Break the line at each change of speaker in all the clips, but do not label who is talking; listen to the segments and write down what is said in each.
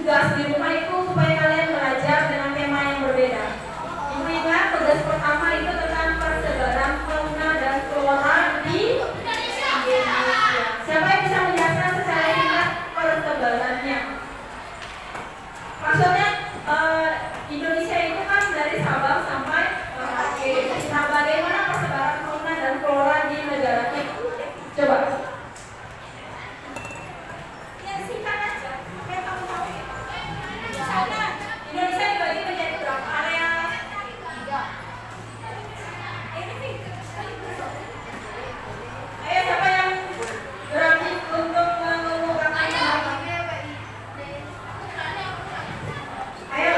tugas di rumah itu supaya kalian belajar dengan tema yang berbeda. Ibu ingat tugas pertama itu tentang persebaran fauna dan flora di Indonesia. Siapa yang bisa menjelaskan secara singkat persebarannya? Maksudnya Indonesia itu kan dari Sabang sampai Merauke. Nah, bagaimana persebaran fauna dan flora di negara kita? Coba. Ya singkat aja. Supaya kamu tahu. Misalnya Indonesia dibagi menjadi berapa area? 3. Ini sih. Ayo siapa yang berani untuk mengungkapkan? Ayo.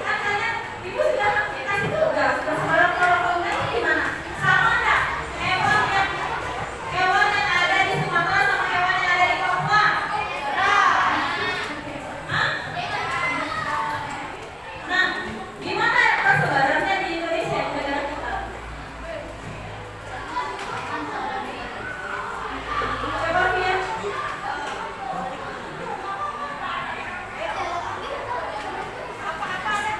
Kan kalian, ibu sudah kasih tugas. Persebaran flora fauna itu gimana? Sama enggak? Hewan yang ada di Sumatera sama hewan yang ada di Papua? Hah? Nah, gimana persebarannya di Indonesia, negara kita? Coba Fia. Apa-apa ada?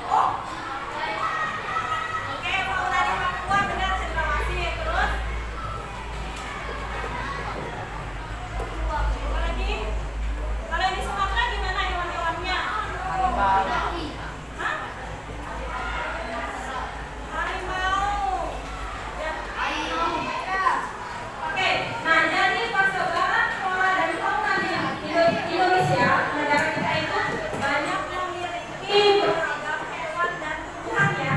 Oh. Oke, fauna di Papua benar cendrawasih. Terus? Apa lagi? Kalau yang di Sumatera gimana hewan-hewannya? Hah? Harimau. Ya. Oke, nah jadi persebaran flora dan fauna di Indonesia, negara kita itu banyak memiliki beragam hewan dan tumbuhan ya.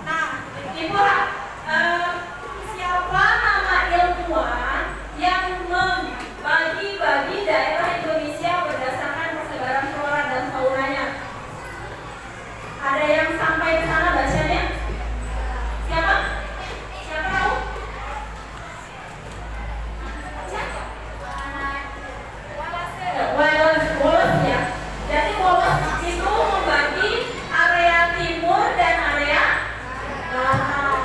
Nah, Ibu, siapa nama ilmuwan yang membagi-bagi daerah Indonesia berdasarkan persebaran flora dan faunanya? Ada yang sampai ke sana bacanya? Siapa? Siapa tahu? Siapa? Wallace ya. Jadi Wallace itu membagi area timur dan area barat.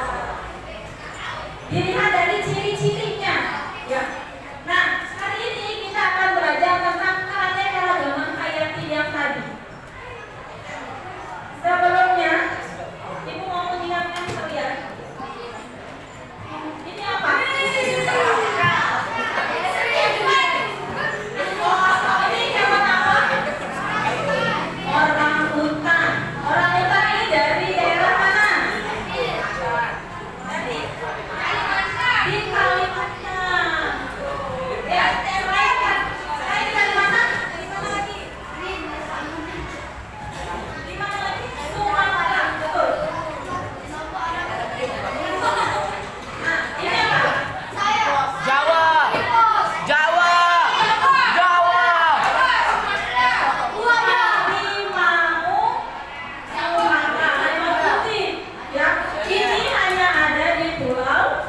Dilihat dari ciri-cirinya, ya. Nah, hari ini kita akan belajar tentang keanekaragaman hayati yang tadi. Sebelumnya, Ibu mau mengingatkan kalian. Ini apa? Ini hewan apa? Orang hutan. Orang hutan ini dari daerah mana? Dari di Kalimantan. Ya, selain Kalimantan, dari mana lagi? Di mana lagi? Sumatera, betul. Nah, ini apa?
Jawa. Jawa. Jawa.
Harimau Sumatera, harimau putih. Ya, ini hanya ada di Pulau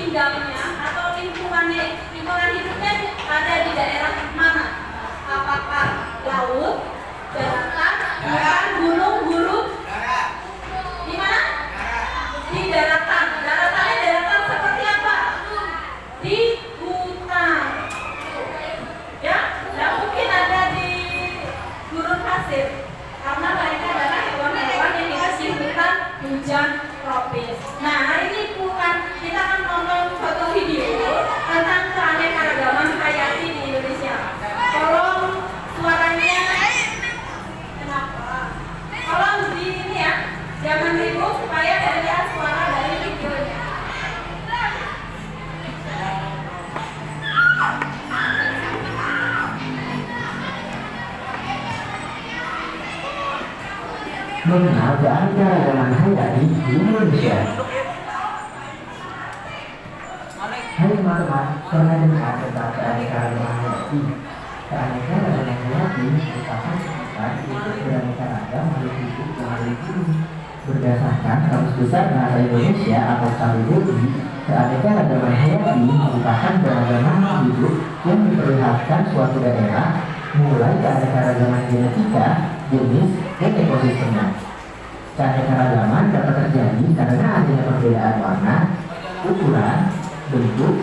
tinggalnya atau lingkungan hidupnya ada di daerah mana? Apakah laut, daratan, hutan, gunung, gurun? Di mana? Di daratan. Daratan seperti apa? Di hutan. Ya, nggak mungkin ada di gurun pasir karena mereka adalah hewan-hewan yang hidup di hutan hujan tropis. Nah, hari ini kita akan nonton foto video tentang keanekaragaman hayati di Indonesia. Tolong suaranya, kenapa? Tolong di ini ya, jangan ribut supaya terlihat suara dari videonya.
Mengenal keanekaragaman hayati di Indonesia. Hai teman-teman, pernah dengar tentang keanekaragaman hayati? Keanekaragaman hayati merupakan sebutan untuk beraneka ragam makhluk hidup yang ada di bumi. Berdasarkan Kamus Besar Bahasa Indonesia atau KBBI, keanekaragaman hayati merupakan beragam makhluk hidup yang diperlihatkan suatu daerah, mulai keanekaragaman genetika, jenis, dan ekosistemnya. Keanekaragaman dapat terjadi karena adanya perbedaan warna, ukuran, bentuk,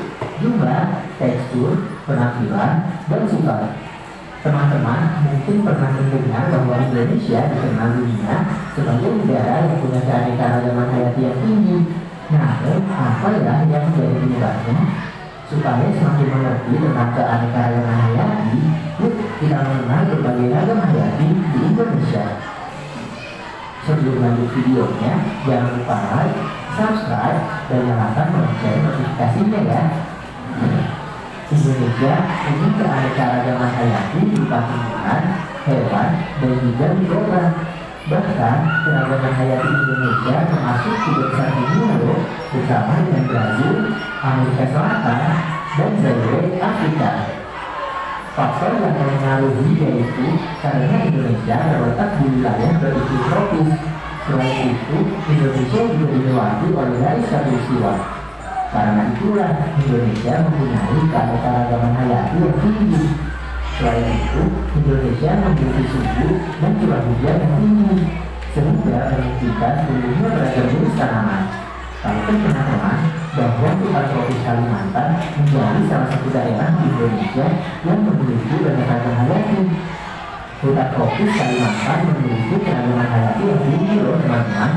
jumlah, tekstur, penampilan, dan sifat. Teman-teman mungkin pernah mendengar bahwa Indonesia dikenal dunia sebagai negara yang punya keanekaragaman hayati yang tinggi. Namun, apa ya yang menjadi penyebabnya? Supaya semakin mengerti tentang keanekaragaman hayati, yuk kita mengenal berbagai ragam hayati di Indonesia. Sebelum lanjut videonya, jangan lupa like, subscribe, dan nyalakan lonceng notifikasinya ya. Indonesia punya keanekaragaman hayati berupa tumbuhan, hewan, dan juga mineral. Bahkan keragaman hayati Indonesia termasuk tiga besar dunia loh, bersama dengan Brazil, Amerika Selatan, dan Zaire, Afrika. Faktor yang mempengaruhi yaitu karena Indonesia terletak di wilayah beriklim tropis. Selain itu, Indonesia juga dilewati oleh garis khatulistiwa. Karena itulah Indonesia mempunyai keanekaragaman hayati yang tinggi. Selain itu, Indonesia memiliki suhu dan curah hujan yang tinggi, sehingga memungkinkan tumbuhnya beragam jenis tanaman. Tahukah teman-teman bahwa hutan tropis Kalimantan menjadi salah satu daerah di Indonesia yang memiliki banyak ragam hayati. Hutan tropis Kalimantan memiliki keragaman hayati yang tinggi loh teman-teman.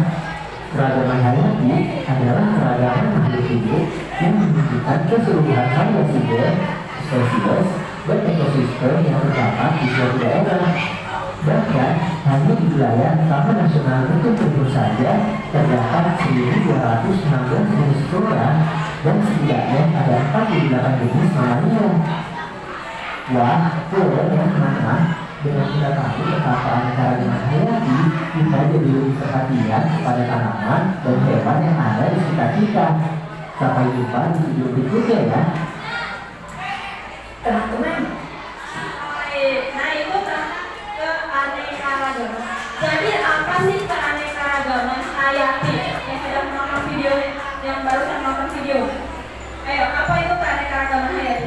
Keragaman hayati adalah keragaman makhluk hidup yang menunjukkan keseluruhan variasi spesies dan ekosistem yang terdapat di suatu daerah. Bahkan hanya di wilayah Taman Nasional Gunung saja terdapat 1.216 jenis flora dan setidaknya ada 48 jenis mamalia. Wah, keren ya teman-teman. Dengan kita tahu tentang keanekaragaman hayati, kita jadi lebih perhatian kepada tanaman dan hewan yang ada di sekitar kita. Sampai jumpa di video berikutnya ya.
Teman-teman, nah itu keanekaragaman. Jadi apa sih keanekaragaman hayati? Yang sudah menonton video, yang barusan nonton video. Ayo, apa itu keanekaragaman hayati?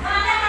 Mana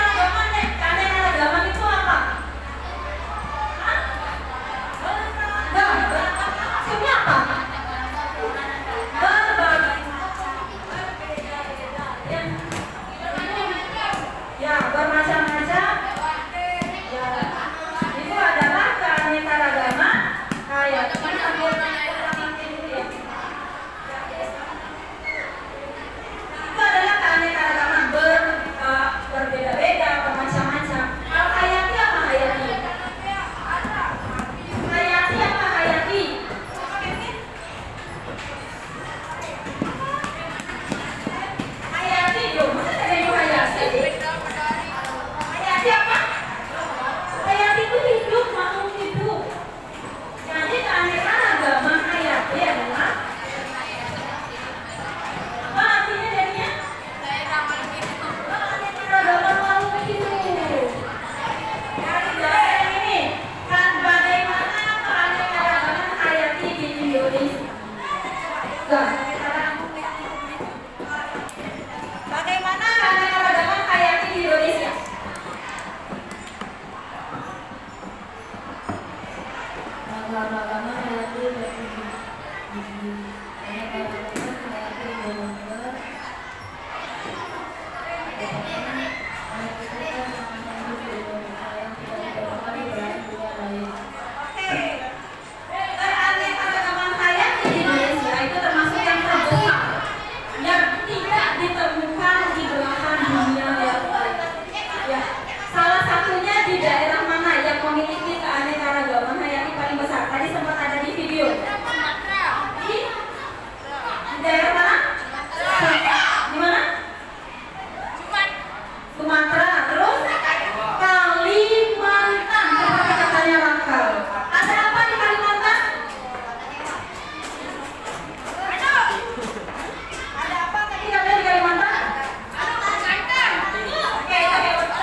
Keanekaragaman hayati di Indonesia itu termasuk yang terbesar yang tidak ditemukan di belahan dunia yang lain. Ya, salah satunya di daerah mana yang memiliki keanekaragaman hayati paling besar? Tadi sempat ada di video. Di daerah mana? Di mana? Sumatera. Terus Kalimantan. Seperti katanya Rangkal. Ada apa di Kalimantan? Ada apa tadi katanya di Kalimantan? Oke,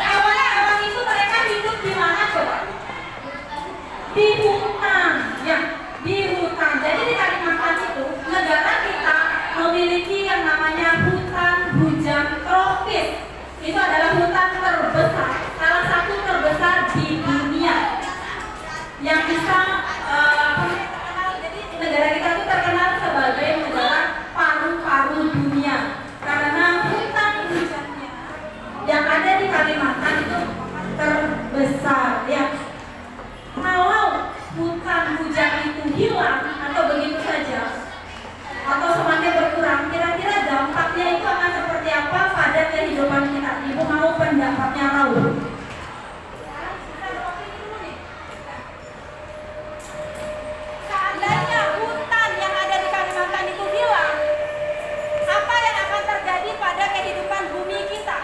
hewan itu mereka hidup di mana coba? Di hutan, ya, di hutan. Jadi di Kalimantan itu negara kita memiliki yang namanya hutan hujan tropis. Itu adalah hutan terbesar, salah satu terbesar di dunia yang bisa jadi negara kita itu terkenal sebagai negara paru-paru dunia karena hutan hujannya yang ada di Kalimantan itu terbesar. Ya, kalau hutan hujan itu hilang atau begitu saja atau semakin berkurang, kira-kira dampaknya itu akan seperti apa pada kehidupan kita? Ibu mau pendapatnya Raul? Seandainya hutan yang ada di Kalimantan itu hilang, apa yang akan terjadi pada kehidupan bumi kita?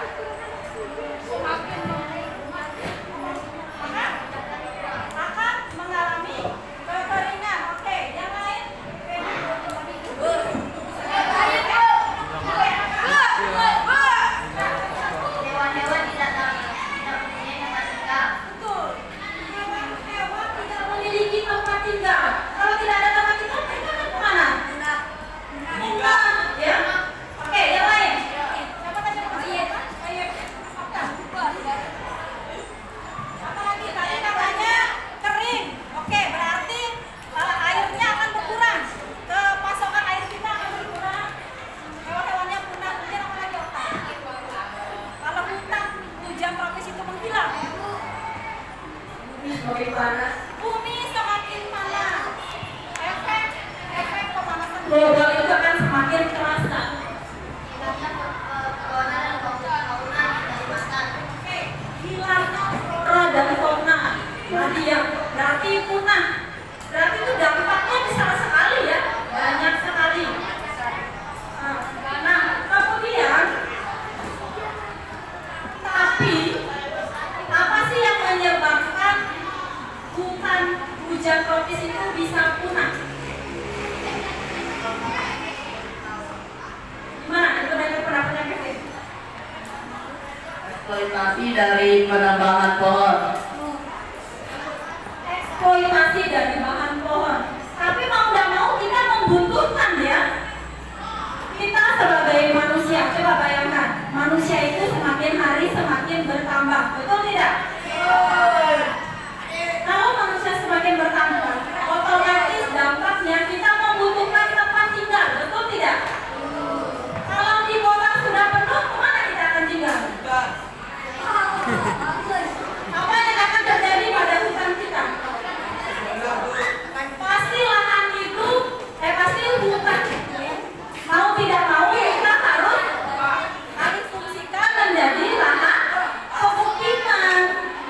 Akan mengalami kekeringan. Oke, yang lain?
Hewan-hewan tidak mempunyai tempat tinggal.
Betul. Hewan-hewan tidak memiliki tempat tinggal. Kalau tidak ada tempat tinggal, mereka akan kemana? Hutan, ya. Oke, yang lain? Siapa tadi yang masih? Apa lagi? Tadi katanya kering. Oke, berarti airnya akan berkurang. Pasokan air kita akan berkurang. Hewan-hewannya punah. Kemudian apa lagi? Kalau hutan hujan tropis itu menghilang, bumi semakin panas. Efek pemanasan global itu akan semakin terasa.
Kewarnaan fauna di Kalimantan.
Oke, hilang flora dan fauna. Tadi yang berarti punah. Berarti itu dampaknya besar sekali ya, banyak sekali. Nah, kemudian tapi apa sih yang menyebabkan hutan hujan tropis itu bisa punah? Gimana? Itu dari pendapatnya Kevin?
Eksploitasi dari penambangan pohon.
Eksploitasi dari bahan pohon. Tapi mau tidak mau kita membutuhkan ya. Kita sebagai manusia, coba bayangkan, manusia itu semakin hari semakin bertambah, betul tidak? Kalau manusia semakin bertambah, otomatis dampaknya kita membutuhkan tempat tinggal, betul tidak? Kalau di kota sudah penuh, kemana kita akan tinggal? Apa yang akan terjadi pada hutan kita? Pasti lahan itu, pasti hutan. Mau tidak mau kita harus fungsikan menjadi lahan pemukiman.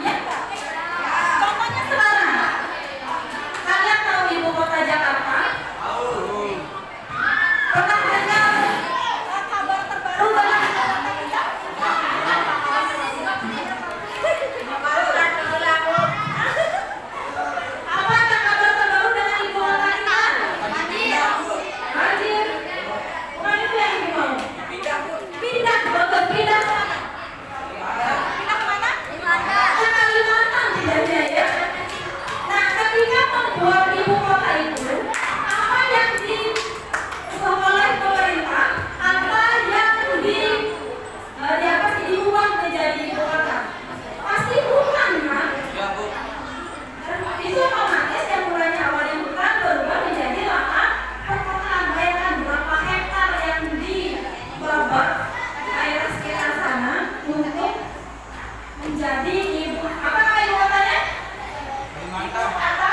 Ya enggak? Contohnya sekarang, kalian tahu ibu kota Jakarta? Pernah dengar Jadi ibu apa nama ibu kotanya? Kata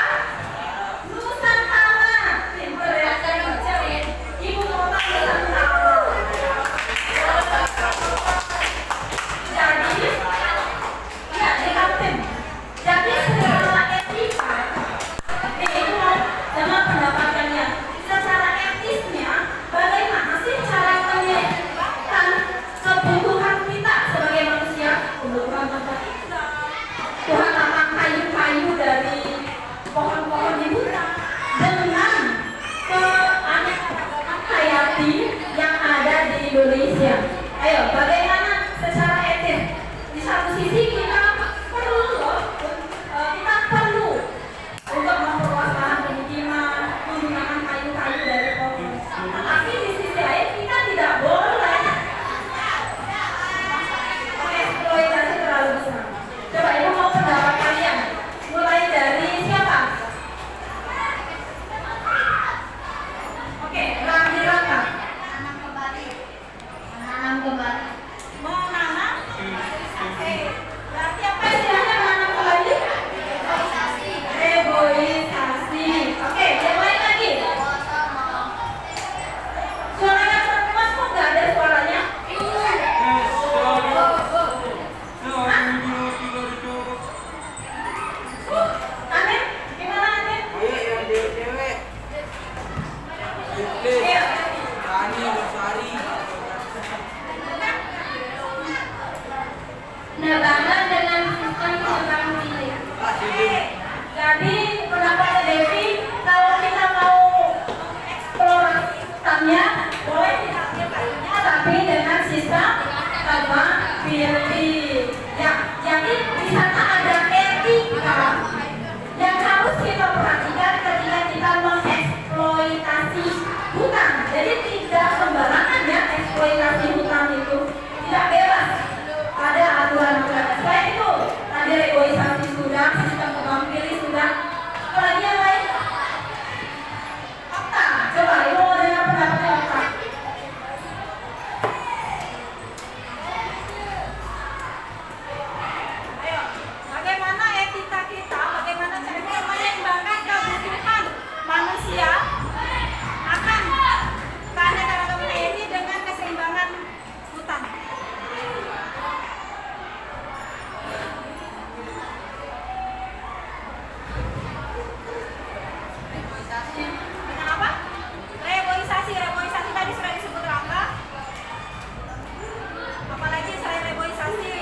Nusantara. Pinter ya, saya baca ya. Ibu kota Nusantara. Jadi, ya di kapten. Jadi secara etika, itu sama pendapatnya. Secara etisnya, bagaimana sih cara menyeimbangkan kebutuhan kita sebagai manusia, kebutuhan tempat tinggal, Tuhan tanam kayu-kayu dari pohon-pohon di hutan dengan keanekaragaman hayati yang ada di Indonesia. Ayo, bagaimana secara etis? Di satu sisi kita perlu untuk memperluas lahan pemukiman, menggunakan kayu-kayu dari pohon. Tetapi di sisi lain kita tidak boleh mengeksploitasi terlalu besar. Coba ibu mau pendapat kalian. Mulai dari siapa? Oke, Raka.
Menanam kembali. Menanam kembali.
Mau nanam? Oke. Berarti apa istilahnya menanam kembali?
Organisasi.
Reboisasi. Oke, yang lain lagi.
Sama.
Suaranya perempuan kok nggak ada suaranya? Aneh? Gimana Aneh? Iya.
Nebangan dengan sistem tebang pilih.
Jadi pendapat Devi, kalau kita mau eksplorasi hutannya, boleh diambil kayunya, tapi dengan sistem tebang pilih. Ya, jadi di sana ada etika yang harus kita perhatikan ketika kita mengeksploitasi hutan. Jadi tidak sembarangan ya eksploitasi hutan itu, tidak bebas. Ada aturan-aturan. Selain itu, tadi reboisasi sudah, sistem tebang pilih sudah. Apalagi yang lain? Okta, coba ibu mau dengar pendapatnya Okta. Ayo, bagaimana etika kita, bagaimana cara kita menyeimbangkan kebutuhan manusia akan keanekaragaman ini dengan keseimbangan hutan? Dengan apa? Reboisasi tadi sudah disebut Rangga. Apalagi selain reboisasi?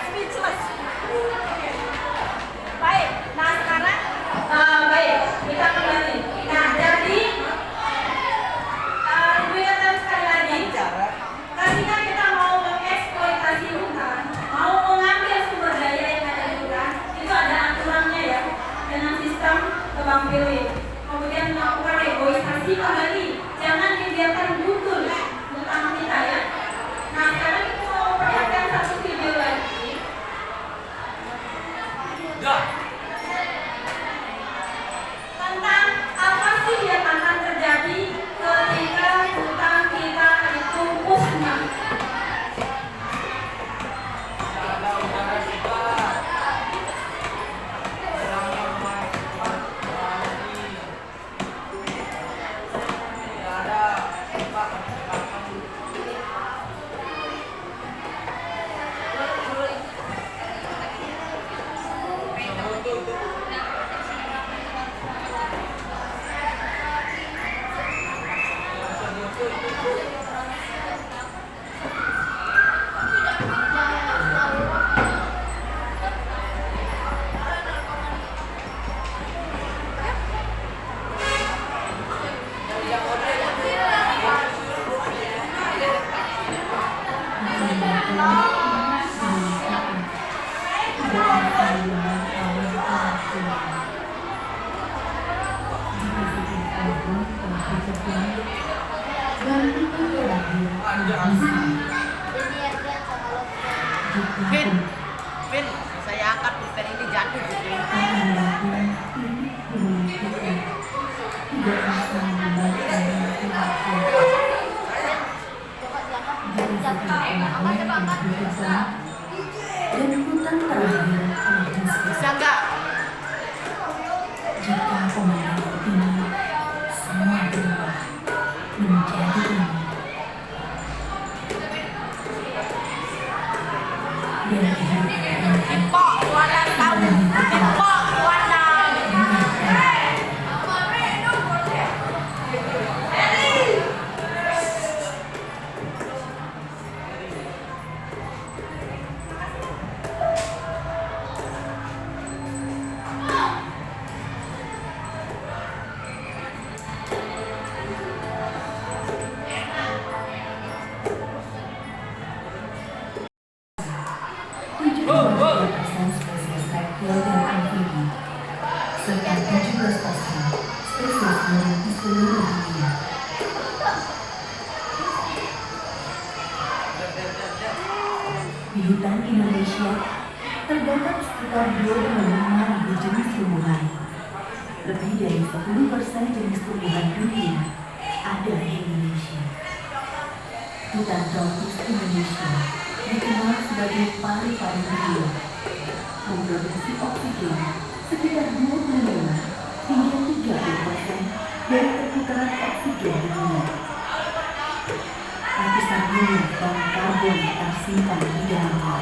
Speechless. Baik, nah sekarang baik, kita kembali. Nah, jadi ibu ingatkan sekali lagi, ketika kita mau mengeksploitasi hutan, mau mengambil sumber daya yang ada di hutan, itu ada aturannya ya, dengan sistem tebang pilih. Kemudian melakukan reboisasi kembali, jangan dibiarkan gundul hutan kita ya. Nah, sekarang kita mau perhatikan satu video lagi. Tentang apa sih yang akan terjadi ketika hutan kita itu musnah.
Vin, saya angkat pulpen ini jatuh gitu.
Tidak bisa membaca
yang berhutan dan hutan terakhir akan
Bisa nggak?
jika pemandangan ini semua berubah menjadi ini. Dan kehidupan
Impok Tuana tahu. Impok Tuana.
spesies reptil dan amfibi, serta 17% spesies burung di seluruh dunia. Di hutan Indonesia, terdapat sekitar 25.000 jenis tumbuhan. Lebih dari 10% jenis tumbuhan dunia ada di Indonesia. Hutan tropis Indonesia dikenal sebagai paru-paru dunia, memproduksi oksigen sekitar 25 hingga 30% dari perputaran oksigen di dunia. Ratusan miliar ton karbon tersimpan di dalamnya.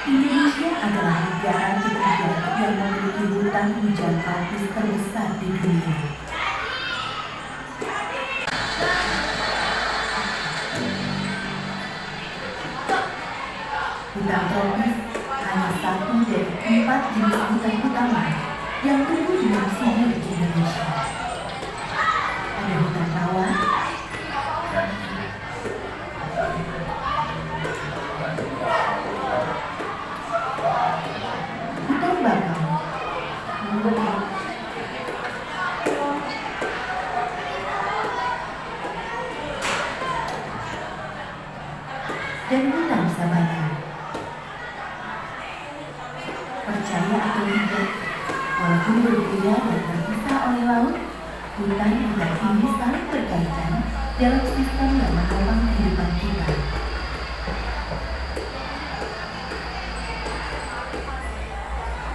Indonesia adalah negara ketiga yang memiliki hutan hujan tropis terbesar di dunia. Hutan tropis hanya satu dari 4 jenis hutan utama yang tumbuh di subur di Indonesia. Ada hutan rawa, hutan bakau, dan hutan sabana. Percaya atau tidak, walaupun berbeda dan terpisah oleh laut, hutan hutan ini saling berkaitan dalam sistem yang menopang kehidupan kita.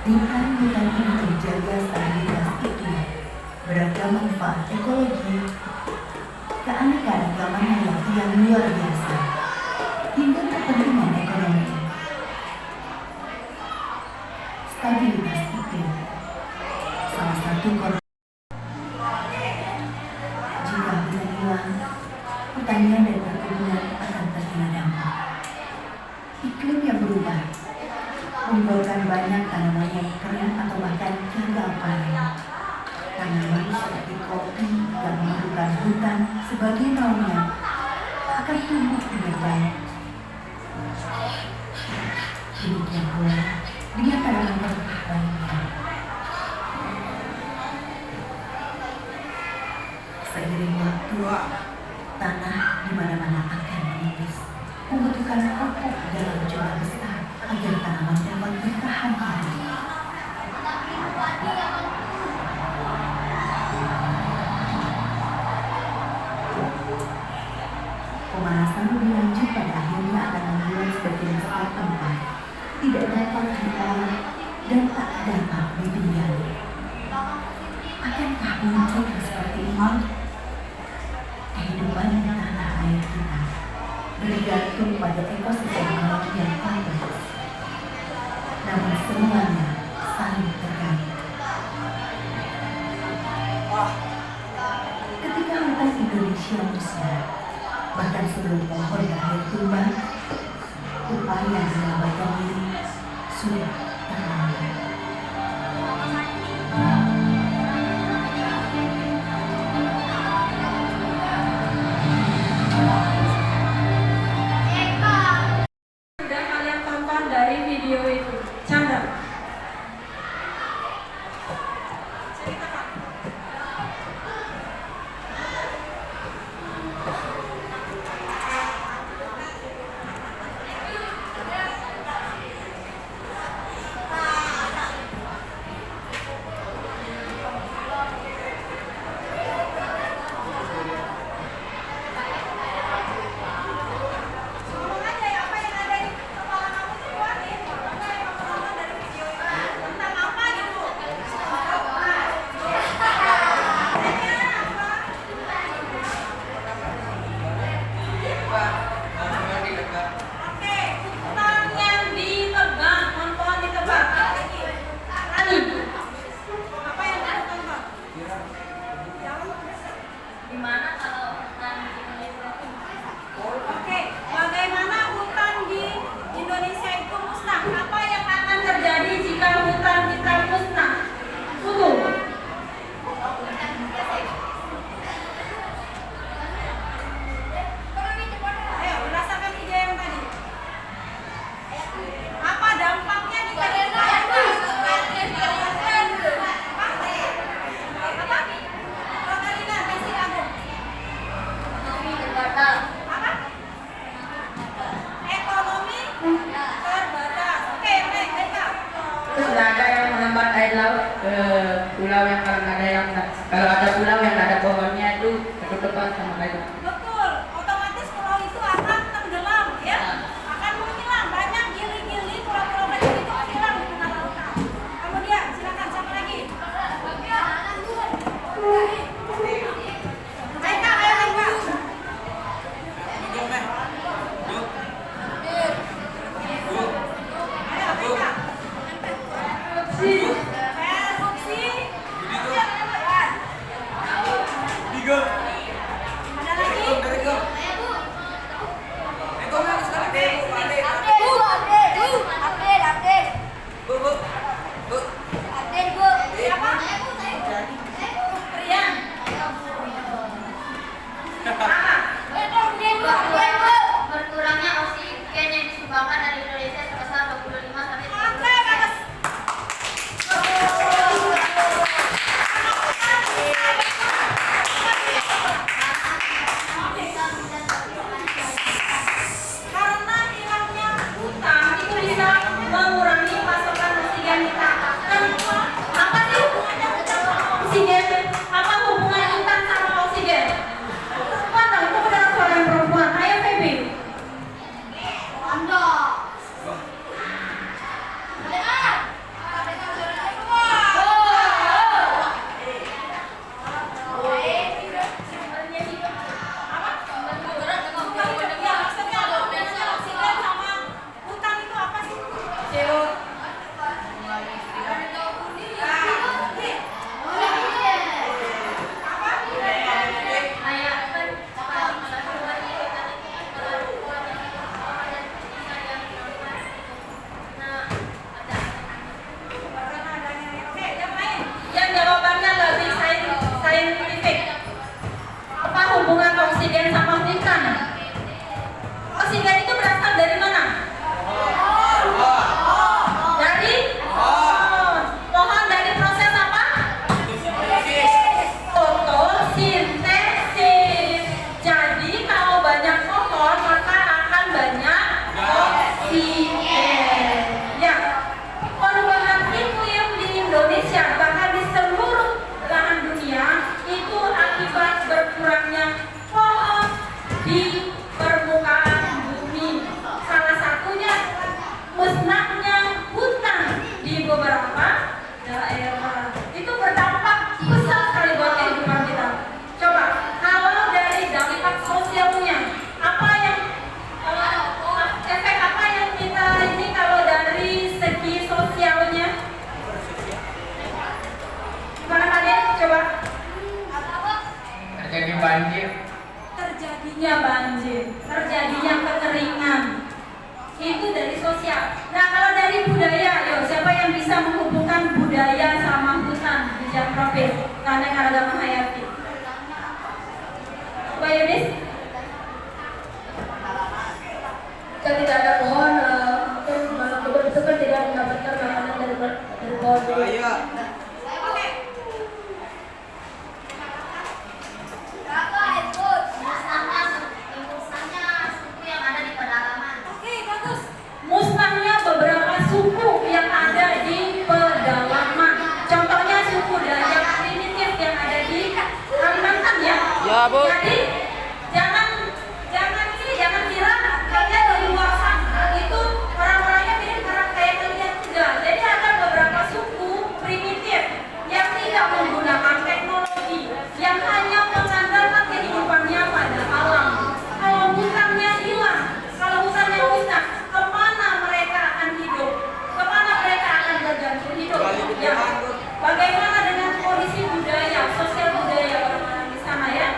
Hutan-hutan ini menjaga stabilitas iklim, beragam manfaat ekologi, keanekaragaman hayati yang luar biasa, hingga kepentingan ekonomi. Stabilitas iklim salah satu korban. Jika hutan hilang, pertanian dan perkebunan akan terkena dampak. Iklim yang berubah menyebabkan banyak tanaman yang kering atau bahkan gagal panen. Tanaman seperti kopi yang memerlukan hutan sebagai naungan akan tumbuh dengan baik. Demikian pula dengan tanaman berbuah lainnya. Seiring waktu, tanah di mana-mana akan menipis, membutuhkan pupuk dalam jumlah besar agar tanaman dapat bertahan hidup. Pemanasan lebih lanjut pada akhirnya akan membuat sebagian besar tempat tidak dapat diolah dan tak dapat ditinggali. Akankah mungkin seperti ini? Kehidupan di tanah air kita bergantung pada ekosistem alam yang kompleks. Namun semuanya saling terkait. Ketika hutan Indonesia musnah, bahkan sebelum pohon berakhir tumbang, upaya menyelamatkan diri sudah terlambat.
Eka.
ke pulau yang kalau ada pulau yang nggak ada pohonnya itu ketutupan sama kayu.
Betul, otomatis pulau itu akan tenggelam ya, akan menghilang. Banyak gili-gili pulau-pulau kecil itu menghilang di tengah lautan. Kemudian silakan siapa lagi? Aika, ayo Aika. Ayo Aika. Erupsi. Ada lagi? Siapa? Rian.
Berkurangnya oksigen yang disumbangkan dari Indonesia sebesar 25 sampai 30%.
Oke, bagus. Karena hilangnya hutan itu bisa mengurangi pasokan oksigen kita. Dan apa sih hubungannya oksigen? Apa hubungan hutan sama oksigen? Mana itu adalah suara yang perempuan. Ayo Feby.
Anda.
Yang jawabannya lebih saintifik. Apa hubungan oksigen sama hutan? Oksigen itu berasal dari mana? Dari pohon. Dari proses apa? Fotosintesis. Jadi kalau banyak pohon maka akan banyak oksigen. Ya. Perubahan iklim di Indonesia bahkan di seluruh belahan dunia itu akibat berkurangnya pohon di permukaan bumi. Salah satunya musnahnya hutan di beberapa daerah. Itu berdampak besar sekali buat kehidupan kita. Coba kalau dari dampak sosialnya, apa yang efek apa yang kita ini kalau dari segi sosialnya? Gimana kalian? Coba.
Terjadi banjir.
Terjadinya banjir, terjadinya kekeringan. Itu dari sosial. Nah kalau dari budaya, yo siapa yang bisa menghubungkan budaya sama hutan di Tropis? Keanekaragaman hayati. Coba Yunis. Jika tidak ada pohon, mungkin malam itu kan tidak mendapatkan makanan dari pohon. Oke.
Musnahnya suku yang ada di pedalaman.
Oke, bagus. Musnahnya beberapa suku yang ada di pedalaman. Contohnya suku Dayak primitif yang ada di Kalimantan ya.
Ya, Bu.
Jadi jangan kira kalian dari luar sana itu orang-orangnya mirip orang kayak kalian juga. Jadi ada beberapa suku primitif yang tidak menggunakan teknologi, yang hanya mengandalkan kehidupannya pada alam. Kalau hutannya hilang, kalau hutannya musnah, kemana mereka akan hidup? Kemana mereka akan bergantung hidup? Ya. Bagaimana dengan kondisi budaya, sosial budaya orang-orang di sana ya?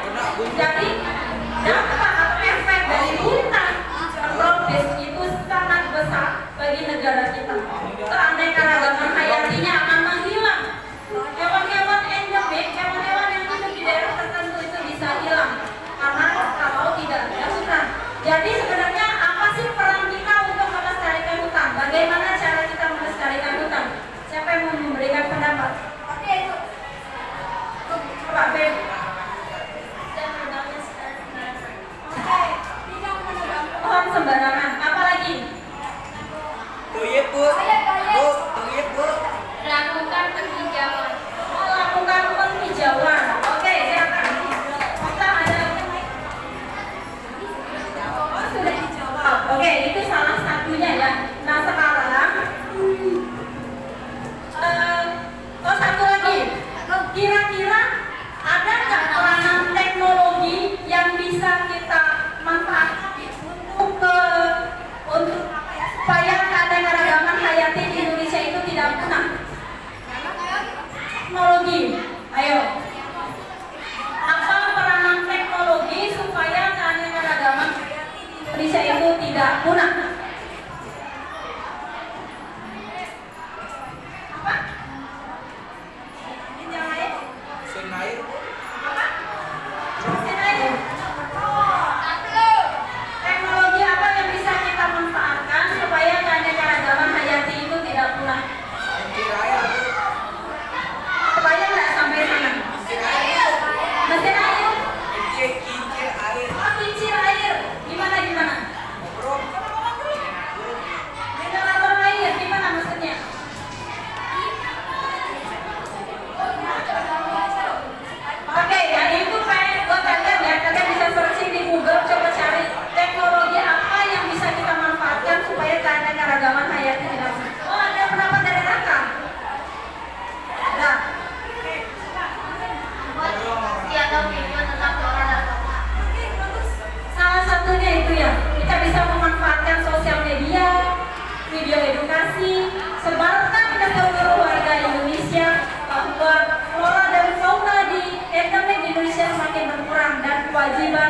kewajiban